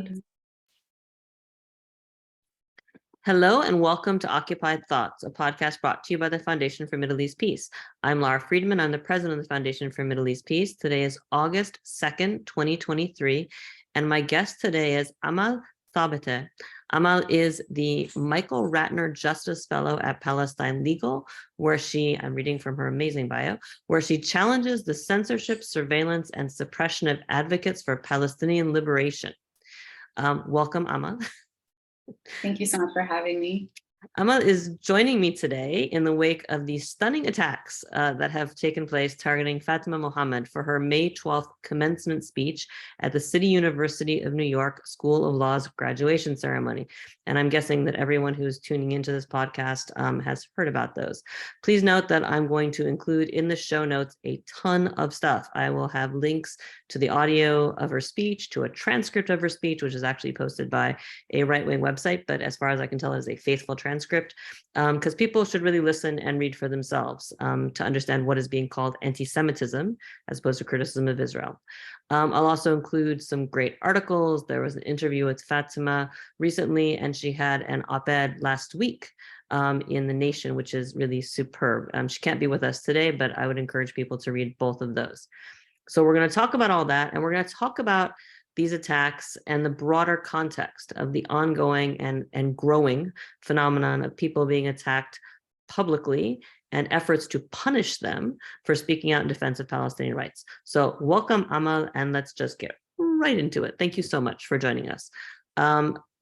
Good. Hello and welcome to Occupied Thoughts, a podcast brought to you by the Foundation for Middle East Peace. I'm Lara Friedman. I'm the president of the Foundation for Middle East Peace. Today is August 2nd, 2023, and my guest today is Amal Thabateh. Amal is the Michael Ratner Justice Fellow at Palestine Legal, where I'm reading from her amazing bio, where she challenges the censorship, surveillance, and suppression of advocates for Palestinian liberation. Welcome, Amal. Thank you so much for having me. Amal is joining me today in the wake of the stunning attacks that have taken place targeting Fatima Mohamed for her May 12th commencement speech at the City University of New York School of Law's graduation ceremony. And I'm guessing that everyone who's tuning into this podcast has heard about those. Please note that I'm going to include in the show notes a ton of stuff. I will have links to the audio of her speech, to a transcript of her speech, which is actually posted by a right-wing website, but as far as I can tell, is a faithful transcript, because people should really listen and read for themselves to understand what is being called anti-Semitism as opposed to criticism of Israel. I'll also include some great articles. There was an interview with Fatima recently, and she had an op-ed last week in The Nation, which is really superb. She can't be with us today, but I would encourage people to read both of those. So we're going to talk about all that, and we're going to talk about these attacks and the broader context of the ongoing and growing phenomenon of people being attacked publicly and efforts to punish them for speaking out in defense of Palestinian rights. So welcome, Amal, and let's just get right into it. Thank you so much for joining us.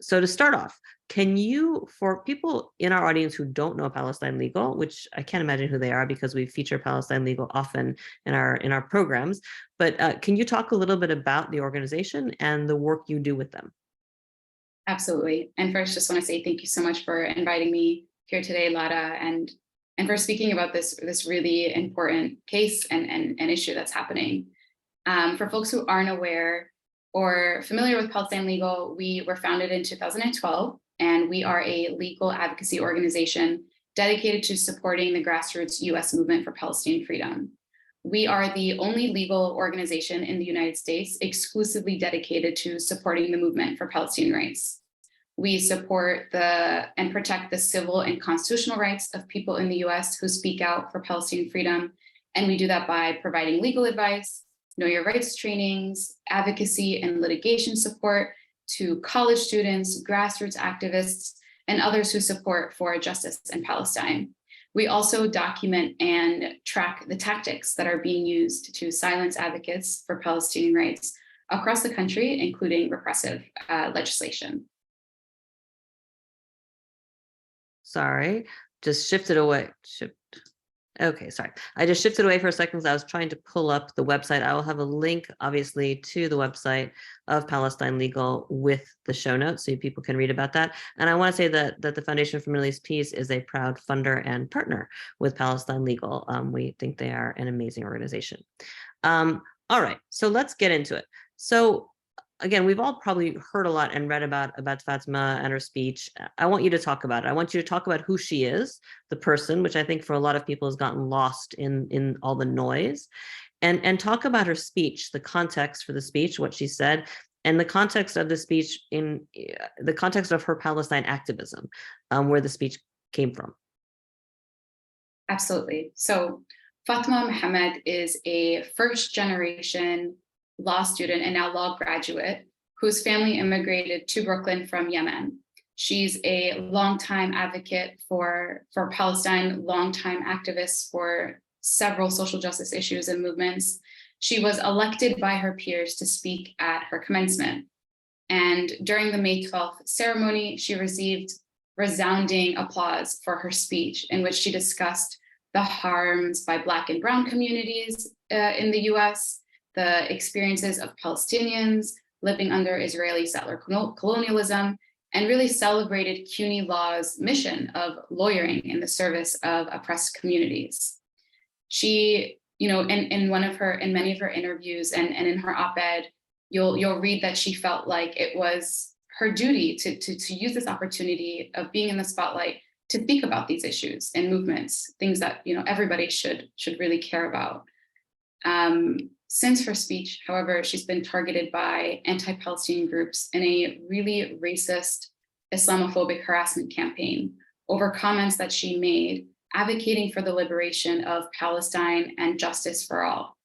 So to start off, can you, for people in our audience who don't know Palestine Legal, which I can't imagine who they are because we feature Palestine Legal often in our programs, but can you talk a little bit about the organization and the work you do with them? Absolutely. And first, just want to say thank you so much for inviting me here today, Lara, and for speaking about this really important case and issue that's happening. For folks who aren't aware or familiar with Palestine Legal, we were founded in 2012, and we are a legal advocacy organization dedicated to supporting the grassroots U.S. movement for Palestinian freedom. We are the only legal organization in the United States exclusively dedicated to supporting the movement for Palestinian rights. We support and protect the civil and constitutional rights of people in the U.S. who speak out for Palestinian freedom, and we do that by providing legal advice, know your rights trainings, advocacy and litigation support to college students, grassroots activists, and others who support for justice in Palestine. We also document and track the tactics that are being used to silence advocates for Palestinian rights across the country, including repressive legislation. Sorry, just shifted away. Okay, sorry. I just shifted away for a second because I was trying to pull up the website. I will have a link, obviously, to the website of Palestine Legal with the show notes so people can read about that. And I want to say that the Foundation for Middle East Peace is a proud funder and partner with Palestine Legal. We think they are an amazing organization. All right, so let's get into it. So again, we've all probably heard a lot and read about Fatima and her speech. I want you to talk about it. I want you to talk about who she is, the person, which I think for a lot of people has gotten lost in all the noise, and talk about her speech, the context for the speech, what she said, and the context of the speech in the context of her Palestine activism, where the speech came from. Absolutely. So Fatima Mohamed is a first-generation law student and now law graduate whose family immigrated to Brooklyn from Yemen. She's a longtime advocate for Palestine, longtime activist for several social justice issues and movements. She was elected by her peers to speak at her commencement. And during the May 12th ceremony, she received resounding applause for her speech, in which she discussed the harms by Black and Brown communities in the US, the experiences of Palestinians living under Israeli settler colonialism, and really celebrated CUNY Law's mission of lawyering in the service of oppressed communities. She, in many of her interviews and in her op-ed, you'll read that she felt like it was her duty to use this opportunity of being in the spotlight to think about these issues and movements, things that everybody should really care about. Since her speech, however, she's been targeted by anti-Palestinian groups in a really racist, Islamophobic harassment campaign over comments that she made advocating for the liberation of Palestine and justice for all.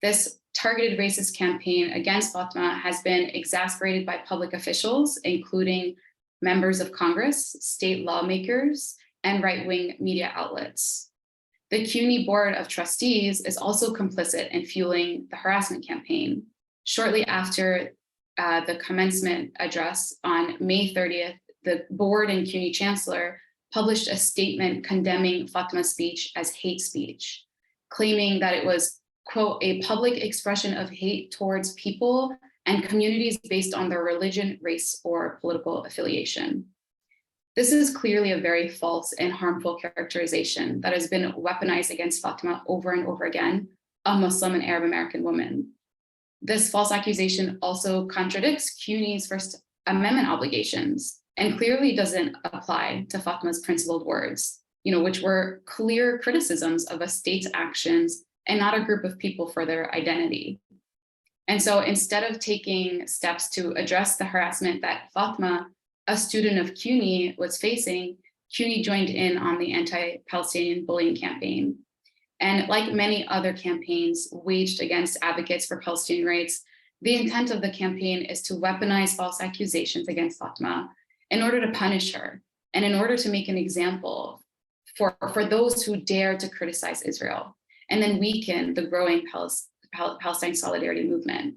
This targeted racist campaign against Fatima has been exasperated by public officials, including members of Congress, state lawmakers, and right-wing media outlets. The CUNY Board of Trustees is also complicit in fueling the harassment campaign. Shortly after the commencement address on May 30th, the board and CUNY chancellor published a statement condemning Fatima's speech as hate speech, claiming that it was, quote, a public expression of hate towards people and communities based on their religion, race, or political affiliation. This is clearly a very false and harmful characterization that has been weaponized against Fatima over and over again, a Muslim and Arab American woman. This false accusation also contradicts CUNY's First Amendment obligations and clearly doesn't apply to Fatima's principled words, which were clear criticisms of a state's actions and not a group of people for their identity. And so instead of taking steps to address the harassment that Fatima, a student of CUNY, was facing, CUNY joined in on the anti-Palestinian bullying campaign. And like many other campaigns waged against advocates for Palestinian rights, the intent of the campaign is to weaponize false accusations against Fatima in order to punish her and in order to make an example for those who dare to criticize Israel, and then weaken the growing Palestine solidarity movement.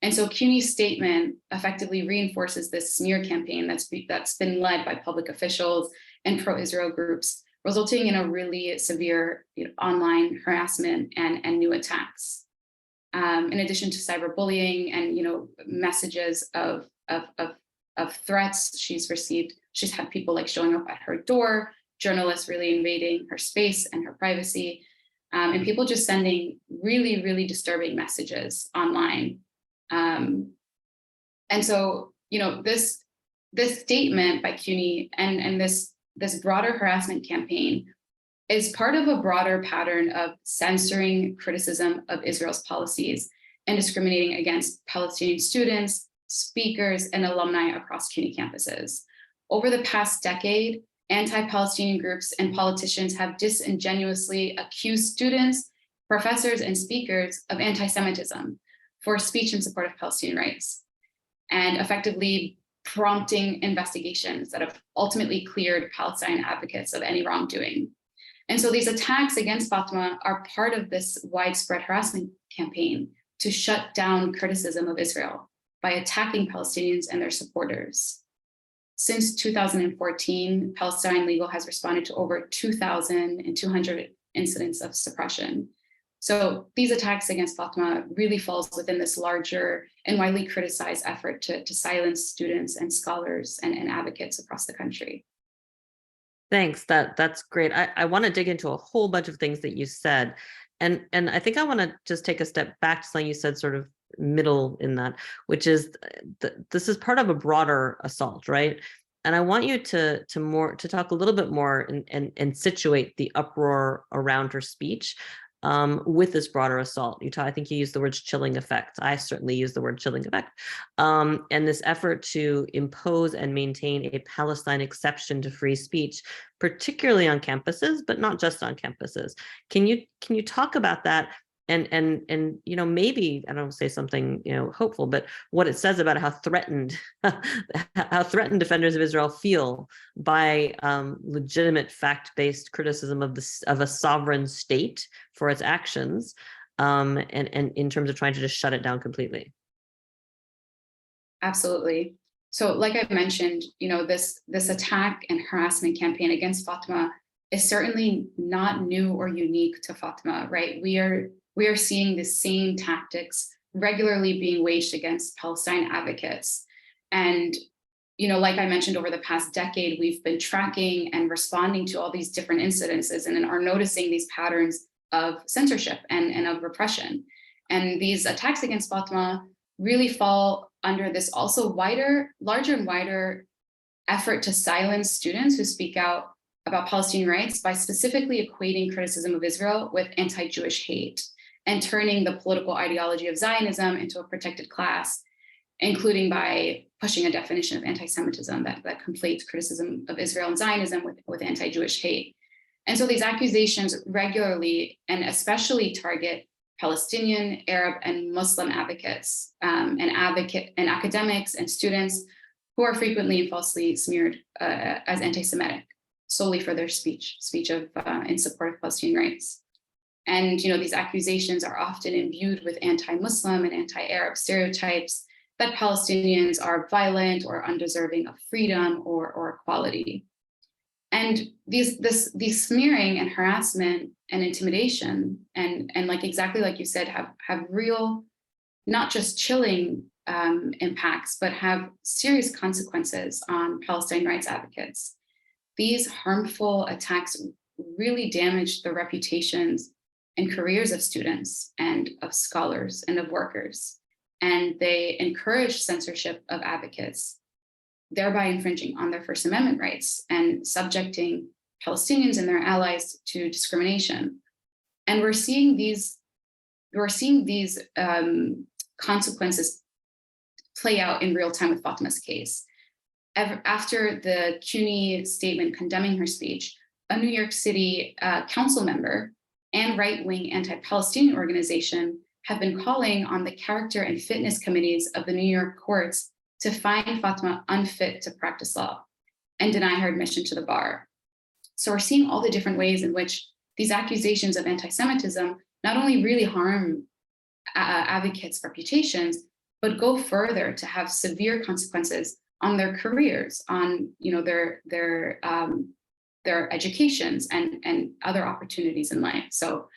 And so CUNY's statement effectively reinforces this smear campaign that's been led by public officials and pro-Israel groups, resulting in a really severe online harassment and new attacks. In addition to cyberbullying and messages of threats she's had people like showing up at her door, journalists really invading her space and her privacy, and people just sending really, really disturbing messages online. And so, this statement by CUNY and this broader harassment campaign is part of a broader pattern of censoring criticism of Israel's policies and discriminating against Palestinian students, speakers, and alumni across CUNY campuses. Over the past decade, anti-Palestinian groups and politicians have disingenuously accused students, professors, and speakers of anti-Semitism for speech in support of Palestinian rights, and effectively prompting investigations that have ultimately cleared Palestine advocates of any wrongdoing. And so these attacks against Fatima are part of this widespread harassment campaign to shut down criticism of Israel by attacking Palestinians and their supporters. Since 2014, Palestine Legal has responded to over 2,200 incidents of suppression. So these attacks against Fatima really falls within this larger and widely criticized effort to silence students and scholars and advocates across the country. Thanks. That's great. I want to dig into a whole bunch of things that you said. And I think I want to just take a step back to something you said sort of middle in that, which is this is part of a broader assault, right? And I want you to talk a little bit more and situate the uproar around her speech with this broader assault. I think you used the words chilling effect. I certainly use the word chilling effect. And this effort to impose and maintain a Palestine exception to free speech, particularly on campuses, but not just on campuses. Can you talk about that? And maybe I don't say something hopeful, but what it says about how threatened defenders of Israel feel by legitimate fact-based criticism of a sovereign state for its actions, and in terms of trying to just shut it down completely. Absolutely. So, like I mentioned, this attack and harassment campaign against Fatima is certainly not new or unique to Fatima, right? We are seeing the same tactics regularly being waged against Palestine advocates. And, like I mentioned, over the past decade, we've been tracking and responding to all these different incidences and are noticing these patterns of censorship and of repression. And these attacks against Fatima really fall under this also larger and wider effort to silence students who speak out about Palestinian rights by specifically equating criticism of Israel with anti-Jewish hate. and turning the political ideology of Zionism into a protected class, including by pushing a definition of anti-Semitism that conflates criticism of Israel and Zionism with anti-Jewish hate. And so these accusations regularly and especially target Palestinian, Arab, and Muslim advocates, and academics and students who are frequently and falsely smeared as anti-Semitic solely for their speech in support of Palestinian rights. And these accusations are often imbued with anti-Muslim and anti-Arab stereotypes that Palestinians are violent or undeserving of freedom or equality. And these smearing and harassment and intimidation and exactly like you said, have real, not just chilling impacts, but have serious consequences on Palestine rights advocates. These harmful attacks really damage the reputations and careers of students and of scholars and of workers. And they encourage censorship of advocates, thereby infringing on their First Amendment rights and subjecting Palestinians and their allies to discrimination. And we're seeing these consequences play out in real time with Fatima's case. After the CUNY statement condemning her speech, a New York City council member and right-wing anti-Palestinian organization have been calling on the character and fitness committees of the New York courts to find Fatima unfit to practice law and deny her admission to the bar. So we're seeing all the different ways in which these accusations of anti-Semitism not only really harm advocates' reputations, but go further to have severe consequences on their careers, on their educations and other opportunities in life. So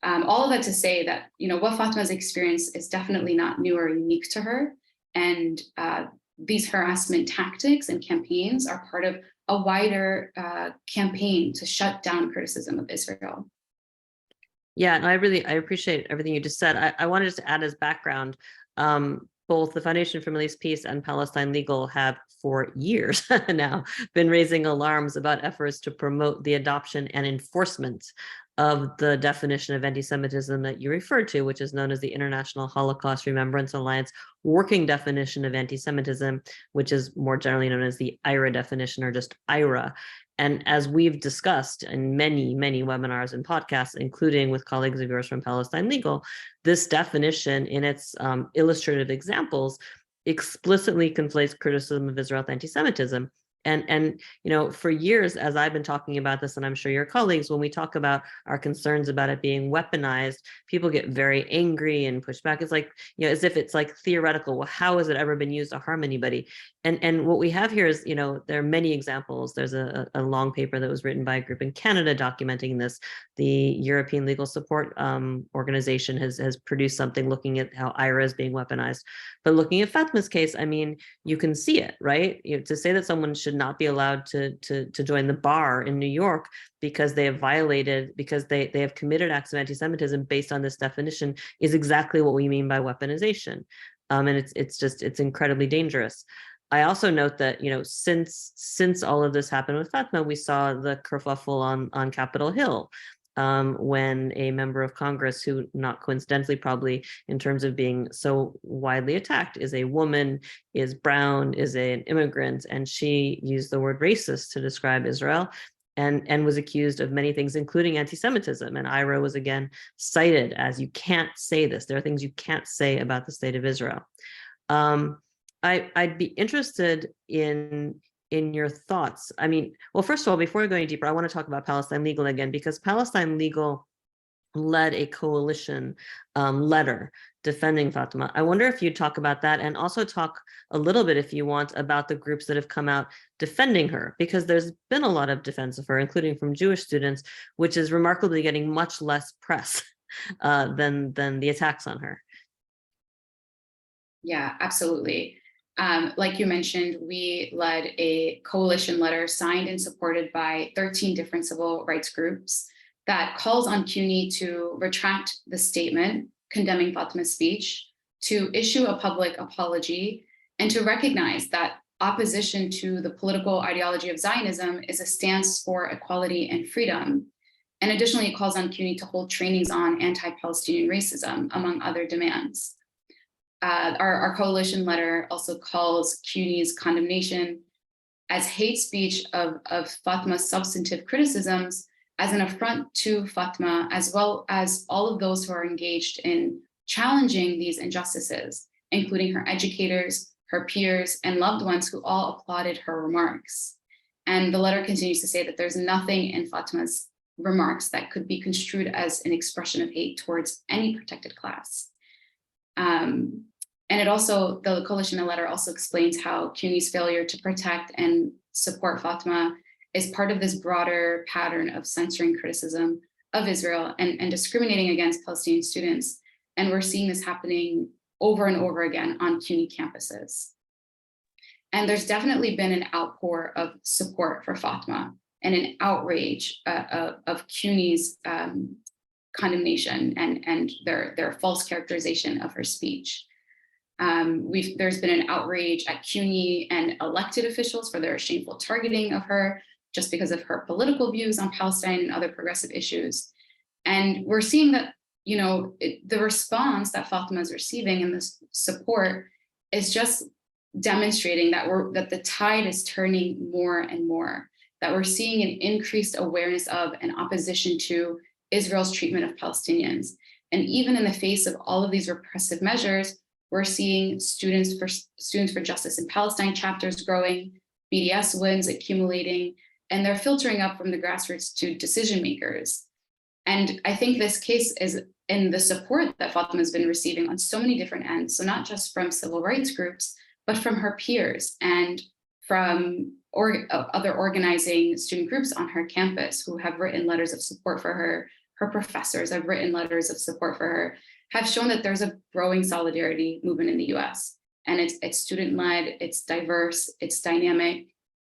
all of that to say that what Fatima's experience is definitely not new or unique to her, and these harassment tactics and campaigns are part of a wider campaign to shut down criticism of Israel. Yeah, and I appreciate everything you just said. I wanted to add as background, both the Foundation for Middle East Peace and Palestine Legal have for years now been raising alarms about efforts to promote the adoption and enforcement of the definition of anti-Semitism that you referred to, which is known as the International Holocaust Remembrance Alliance working definition of anti-Semitism, which is more generally known as the IRA definition, or just IRA. And as we've discussed in many, many webinars and podcasts, including with colleagues of yours from Palestine Legal, this definition in its illustrative examples explicitly conflates criticism of Israel with anti-Semitism. And for years, as I've been talking about this, and I'm sure your colleagues, when we talk about our concerns about it being weaponized, people get very angry and push back. It's like, as if it's like theoretical. Well, how has it ever been used to harm anybody? And what we have here is, there are many examples. There's a long paper that was written by a group in Canada documenting this. The European Legal Support Organization has produced something looking at how IRA is being weaponized. But looking at Fatima's case, I mean, you can see it, right? To say that someone should not be allowed to join the bar in New York because they have violated, because they have committed acts of anti-Semitism based on this definition is exactly what we mean by weaponization. And it's incredibly dangerous. I also note that, since all of this happened with Fatima, we saw the kerfuffle on Capitol Hill, when a member of Congress, who not coincidentally probably in terms of being so widely attacked, is a woman, is brown, is an immigrant, and she used the word racist to describe Israel and was accused of many things, including anti-Semitism. And IRA was again cited as, you can't say this. There are things you can't say about the state of Israel. I'd be interested in your thoughts. I mean, well, first of all, before going deeper, I want to talk about Palestine Legal again, because Palestine Legal led a coalition letter defending Fatima. I wonder if you'd talk about that, and also talk a little bit, if you want, about the groups that have come out defending her, because there's been a lot of defense of her, including from Jewish students, which is remarkably getting much less press than the attacks on her. Yeah, absolutely. Like you mentioned, we led a coalition letter signed and supported by 13 different civil rights groups that calls on CUNY to retract the statement condemning Fatima's speech, to issue a public apology, and to recognize that opposition to the political ideology of Zionism is a stance for equality and freedom. And additionally, it calls on CUNY to hold trainings on anti-Palestinian racism, among other demands. Our coalition letter also calls CUNY's condemnation as hate speech of Fatima's substantive criticisms as an affront to Fatima, as well as all of those who are engaged in challenging these injustices, including her educators, her peers, and loved ones who all applauded her remarks. And the letter continues to say that there's nothing in Fatima's remarks that could be construed as an expression of hate towards any protected class. And the coalition letter also explains how CUNY's failure to protect and support Fatima is part of this broader pattern of censoring criticism of Israel and discriminating against Palestinian students. And we're seeing this happening over and over again on CUNY campuses. And there's definitely been an outpour of support for Fatima and an outrage of CUNY's condemnation and their false characterization of her speech. There's been an outrage at CUNY and elected officials for their shameful targeting of her just because of her political views on Palestine and other progressive issues. And we're seeing that, the response that Fatima is receiving and this support is just demonstrating that the tide is turning more and more, that we're seeing an increased awareness of and opposition to Israel's treatment of Palestinians. And even in the face of all of these repressive measures, we're seeing Students for Justice in Palestine chapters growing, BDS wins accumulating, and they're filtering up from the grassroots to decision makers. And I think this case is in the support that Fatima has been receiving on so many different ends. So not just from civil rights groups, but from her peers and from other organizing student groups on her campus who have written letters of support for her. Her professors have written letters of support for her, have shown that there's a growing solidarity movement in the US. And it's student-led, it's diverse, it's dynamic.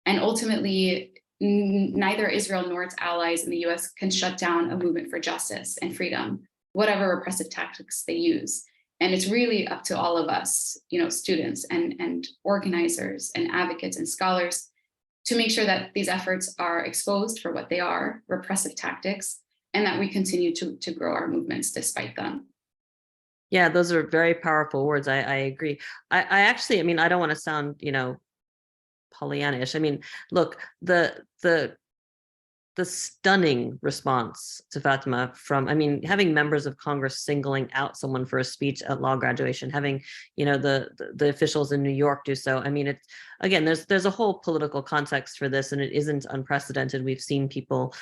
And ultimately, neither Israel nor its allies in the US can shut down a movement for justice and freedom, whatever repressive tactics they use. And it's really up to all of us, students and organizers and advocates and scholars to make sure that these efforts are exposed for what they are, repressive tactics, and that we continue to grow our movements despite them. Yeah, those are very powerful words. I agree. I actually, I don't want to sound, Pollyannish. Look, the stunning response to Fatima from, having members of Congress singling out someone for a speech at law graduation, having, the officials in New York do so. It's, again, there's a whole political context for this, and it isn't unprecedented. We've seen people,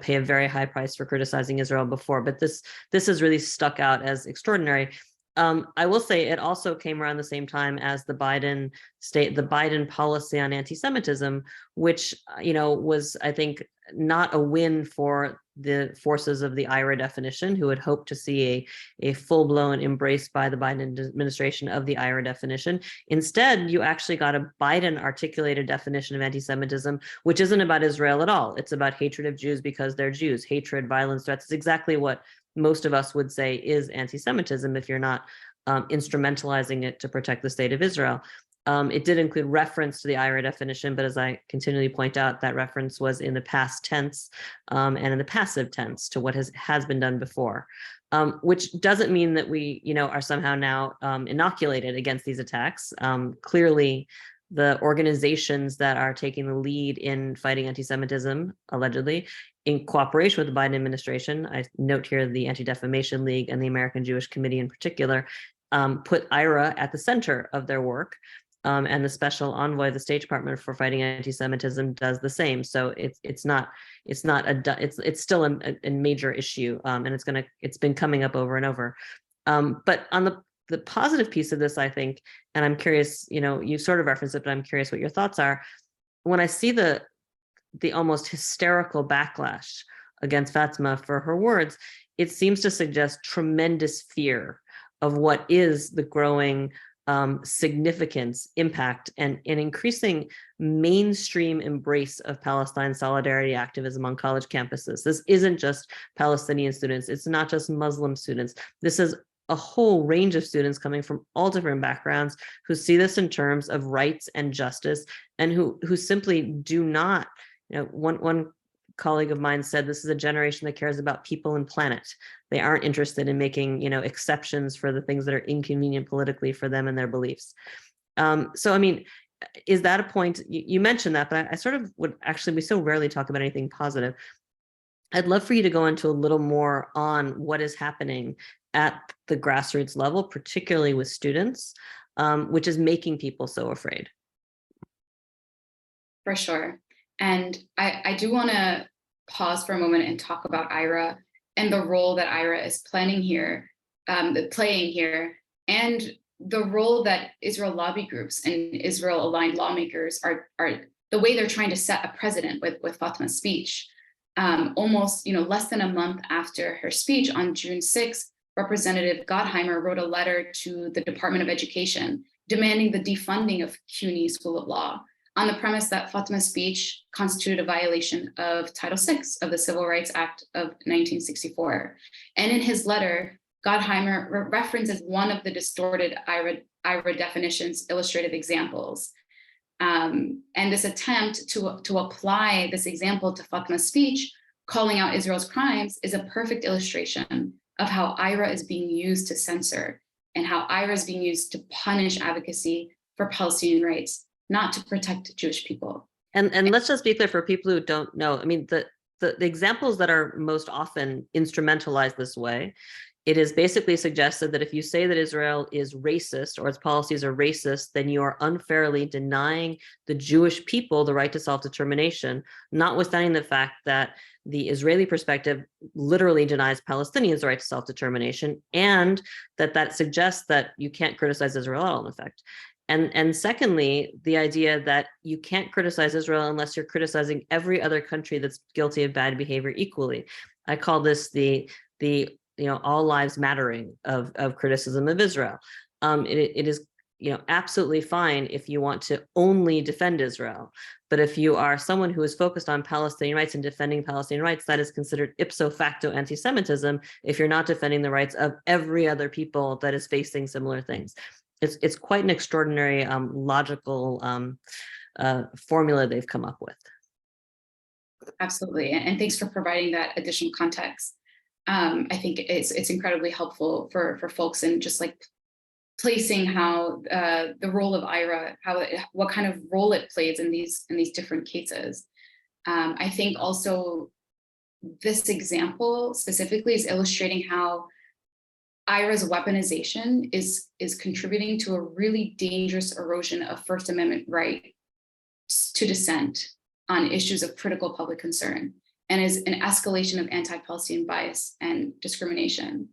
pay a very high price for criticizing Israel before, but this has really stuck out as extraordinary. I will say it also came around the same time as the Biden policy on anti-Semitism, which, was, I think, not a win for the forces of the IRA definition, who had hoped to see a full-blown embrace by the Biden administration of the IRA definition. Instead, you actually got a Biden articulated definition of anti-Semitism, which isn't about Israel at all. It's about hatred of Jews because they're Jews, hatred, violence, threats. It's exactly what most of us would say is anti-Semitism if you're not instrumentalizing it to protect the state of Israel. It did include reference to the IRA definition, but as I continually point out, that reference was in the past tense and in the passive tense to what has been done before, which doesn't mean that we, are somehow now inoculated against these attacks. Clearly, the organizations that are taking the lead in fighting anti-Semitism, allegedly, in cooperation with the Biden administration, I note here the Anti-Defamation League and the American Jewish Committee in particular, put IRA at the center of their work. And the special envoy of the State Department for fighting anti-Semitism does the same. So it's still a major issue, and it's been coming up over and over. But on the positive piece of this, I think, and I'm curious, you sort of referenced it, but I'm curious what your thoughts are. When I see the almost hysterical backlash against Fatima for her words, it seems to suggest tremendous fear of what is the growing significance, impact, and an increasing mainstream embrace of Palestine solidarity activism on college campuses. This isn't just Palestinian students. It's not just Muslim students. This is a whole range of students coming from all different backgrounds who see this in terms of rights and justice, and who simply do not, one colleague of mine said, this is a generation that cares about people and planet. They aren't interested in making, exceptions for the things that are inconvenient politically for them and their beliefs. So, I mean, is that a point? You mentioned that, but I sort of would actually, we so rarely talk about anything positive. I'd love for you to go into a little more on what is happening at the grassroots level, particularly with students, which is making people so afraid. For sure. And I do want to pause for a moment and talk about IRA and the role that IRA is playing here, and the role that Israel lobby groups and Israel-aligned lawmakers are the way they're trying to set a precedent with Fatima's speech. Almost, less than a month after her speech on June 6th, Representative Gottheimer wrote a letter to the Department of Education demanding the defunding of CUNY School of Law on the premise that Fatima's speech constituted a violation of Title VI of the Civil Rights Act of 1964. And in his letter, Gottheimer references one of the distorted IRA definition's illustrative examples. And this attempt to apply this example to Fatima's speech, calling out Israel's crimes, is a perfect illustration of how IRA is being used to censor and how IRA is being used to punish advocacy for Palestinian rights, not to protect Jewish people. And let's just be clear for people who don't know. I mean, the examples that are most often instrumentalized this way, it is basically suggested that if you say that Israel is racist or its policies are racist, then you are unfairly denying the Jewish people the right to self-determination, notwithstanding the fact that the Israeli perspective literally denies Palestinians the right to self-determination, and that suggests that you can't criticize Israel at all, in effect. And secondly, the idea that you can't criticize Israel unless you're criticizing every other country that's guilty of bad behavior equally. I call this the all lives mattering of criticism of Israel. It is absolutely fine if you want to only defend Israel, but if you are someone who is focused on Palestinian rights and defending Palestinian rights, that is considered ipso facto anti-Semitism if you're not defending the rights of every other people that is facing similar things. It's quite an extraordinary logical formula they've come up with. Absolutely, and thanks for providing that additional context. I think it's incredibly helpful for folks in just like placing how the role of IRA, what kind of role it plays in these different cases. I think also this example specifically is illustrating how IRA's weaponization is contributing to a really dangerous erosion of First Amendment right to dissent on issues of critical public concern, and is an escalation of anti-Palestinian bias and discrimination.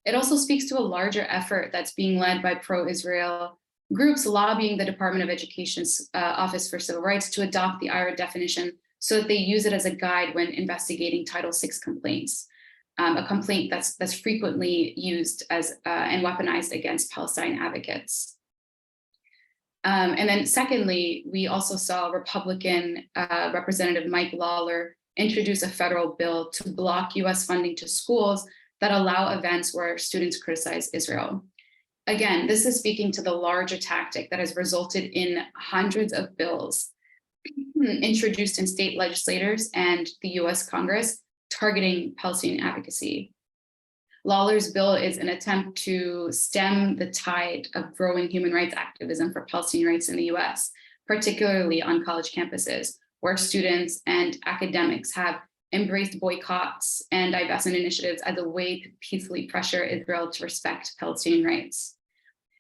It also speaks to a larger effort that's being led by pro-Israel groups lobbying the Department of Education's Office for Civil Rights to adopt the IRA definition so that they use it as a guide when investigating Title VI complaints, a complaint that's frequently used as and weaponized against Palestine advocates. And then secondly, we also saw Republican Representative Mike Lawler introduce a federal bill to block US funding to schools that allow events where students criticize Israel. Again, this is speaking to the larger tactic that has resulted in hundreds of bills introduced in state legislators and the US Congress targeting Palestinian advocacy. Lawler's bill is an attempt to stem the tide of growing human rights activism for Palestinian rights in the US, particularly on college campuses, where students and academics have embraced boycotts and divestment initiatives as a way to peacefully pressure Israel to respect Palestinian rights.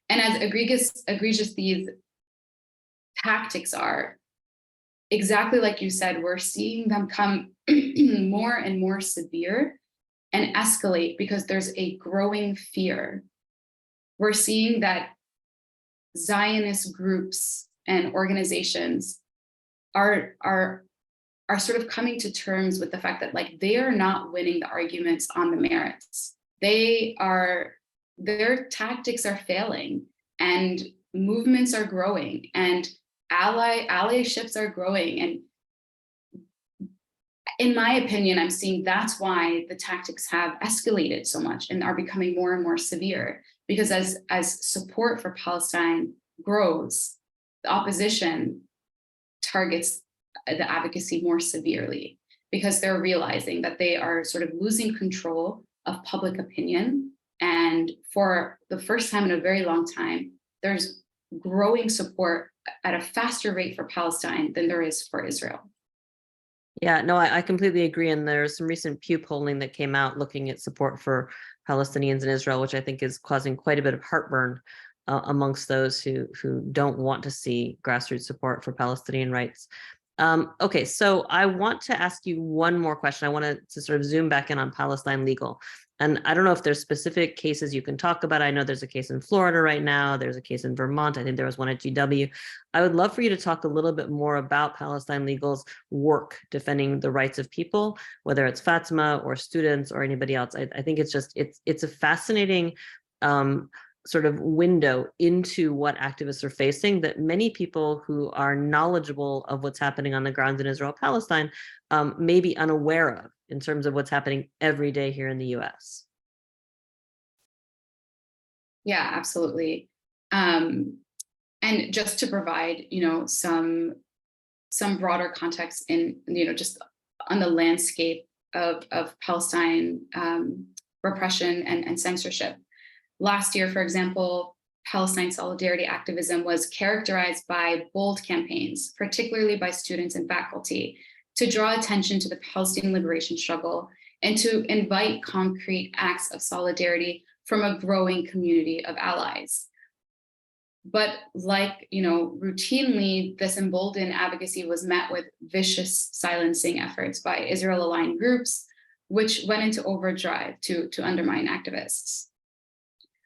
And as egregious these tactics are, exactly like you said, we're seeing them come more and more severe and escalate because there's a growing fear. We're seeing that Zionist groups and organizations are sort of coming to terms with the fact that like they are not winning the arguments on the merits. Their tactics are failing, and movements are growing, and allyships are growing. And in my opinion, I'm seeing that's why the tactics have escalated so much and are becoming more and more severe, because as support for Palestine grows, the opposition targets the advocacy more severely. because they're realizing that they are sort of losing control of public opinion. And for the first time in a very long time, there's growing support at a faster rate for Palestine than there is for Israel. Yeah, no, I completely agree. And there's some recent Pew polling that came out looking at support for Palestinians in Israel, which I think is causing quite a bit of heartburn amongst those who don't want to see grassroots support for Palestinian rights. Okay, so I want to ask you one more question. I wanted to sort of zoom back in on Palestine Legal. And I don't know if there's specific cases you can talk about. I know there's a case in Florida right now. There's a case in Vermont. I think there was one at GW. I would love for you to talk a little bit more about Palestine Legal's work defending the rights of people, whether it's Fatima or students or anybody else. I think it's a fascinating sort of window into what activists are facing that many people who are knowledgeable of what's happening on the ground in Israel, Palestine, may be unaware of in terms of what's happening every day here in the US. Yeah, absolutely. And just to provide, some broader context in, just on the landscape of Palestine repression and censorship. Last year, for example, Palestine solidarity activism was characterized by bold campaigns, particularly by students and faculty, to draw attention to the Palestinian liberation struggle and to invite concrete acts of solidarity from a growing community of allies. But routinely, this emboldened advocacy was met with vicious silencing efforts by Israel-aligned groups, which went into overdrive to undermine activists.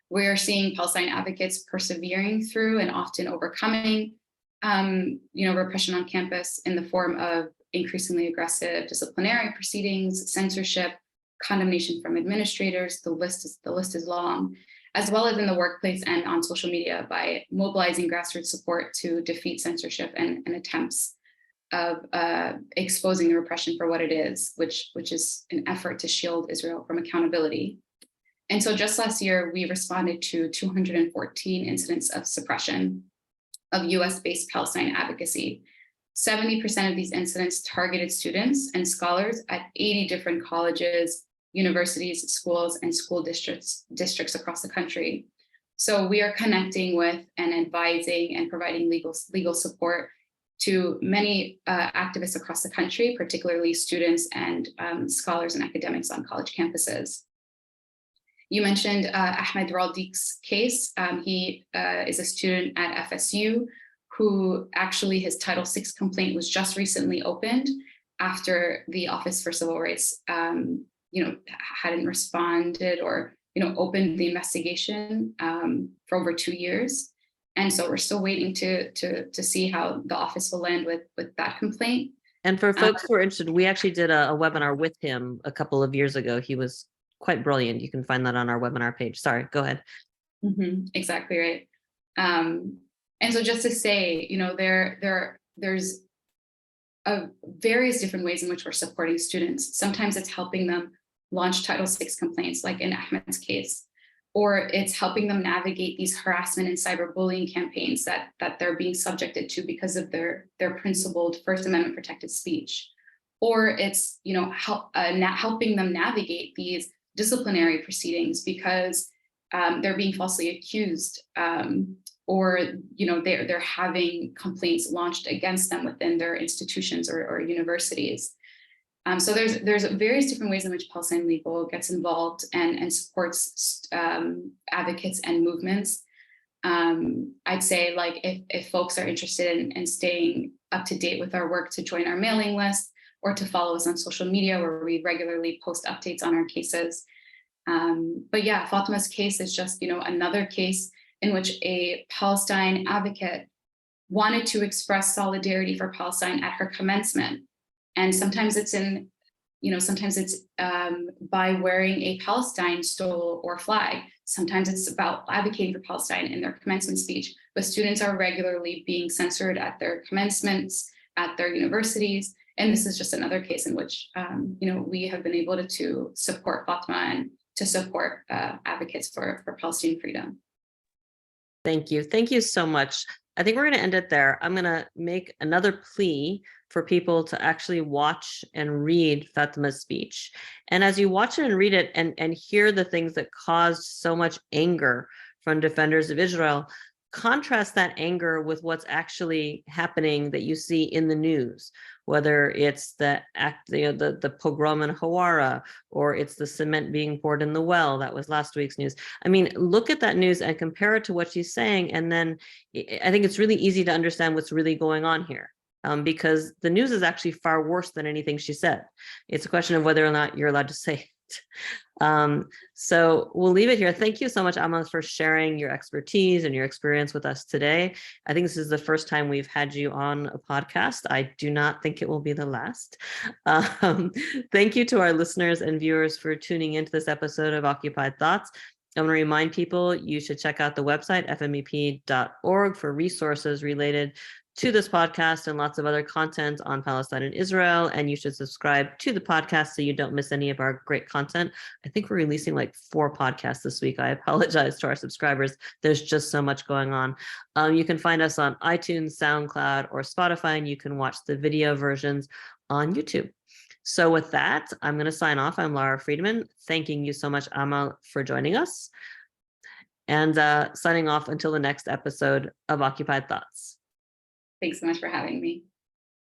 We're seeing Palestine advocates persevering through and often overcoming, repression on campus in the form of increasingly aggressive disciplinary proceedings, censorship, condemnation from administrators. The list is long, as well as in the workplace and on social media by mobilizing grassroots support to defeat censorship and attempts of exposing the repression for what it is, which is an effort to shield Israel from accountability. And so just last year, we responded to 214 incidents of suppression of US-based Palestine advocacy. 70% of these incidents targeted students and scholars at 80 different colleges, universities, schools, and school districts across the country. So we are connecting with and advising and providing legal support to many activists across the country, particularly students and scholars and academics on college campuses. You mentioned Ahmed Raldiq's case. He is a student at FSU who actually his Title VI complaint was just recently opened after the Office for Civil Rights, hadn't responded or, opened the investigation for over 2 years. And so we're still waiting to see how the office will land with that complaint. And for folks who are interested, we actually did a webinar with him a couple of years ago. He was quite brilliant. You can find that on our webinar page. Sorry, go ahead. Exactly right. And so just to say, there's various different ways in which we're supporting students. Sometimes it's helping them launch Title VI complaints, like in Ahmed's case, or it's helping them navigate these harassment and cyberbullying campaigns that they're being subjected to because of their principled First Amendment protected speech. Or it's helping them navigate these disciplinary proceedings because they're being falsely accused, or they're having complaints launched against them within their institutions or universities. So there's various different ways in which Palestine Legal gets involved and supports advocates and movements. I'd say, if folks are interested in staying up to date with our work, to join our mailing list or to follow us on social media, where we regularly post updates on our cases. But yeah, Fatima's case is just another case in which a Palestine advocate wanted to express solidarity for Palestine at her commencement. And sometimes it's by wearing a Palestine stole or flag. Sometimes it's about advocating for Palestine in their commencement speech. But students are regularly being censored at their commencements, at their universities. And this is just another case in which we have been able to support Fatima and to support advocates for Palestinian freedom. Thank you. Thank you so much. I think we're going to end it there. I'm going to make another plea for people to actually watch and read Fatima's speech. And as you watch it and read it and hear the things that caused so much anger from defenders of Israel, contrast that anger with what's actually happening that you see in the news, whether it's the pogrom in Hawara, or it's the cement being poured in the well. That was last week's news. I mean, look at that news and compare it to what she's saying. And then I think it's really easy to understand what's really going on here. Because the news is actually far worse than anything she said. It's a question of whether or not you're allowed to say it. So we'll leave it here. Thank you so much, Amal, for sharing your expertise and your experience with us today. I think this is the first time we've had you on a podcast. I do not think it will be the last. Thank you to our listeners and viewers for tuning into this episode of Occupied Thoughts. I want to remind people you should check out the website, fmep.org, for resources related to this podcast and lots of other content on Palestine and Israel. And you should subscribe to the podcast so you don't miss any of our great content. I think we're releasing like 4 podcasts this week. I apologize to our subscribers. There's just so much going on. You can find us on iTunes, SoundCloud, or Spotify, and you can watch the video versions on YouTube. So with that, I'm going to sign off. I'm Lara Friedman. Thanking you so much, Amal, for joining us. And signing off until the next episode of Occupied Thoughts. Thanks so much for having me.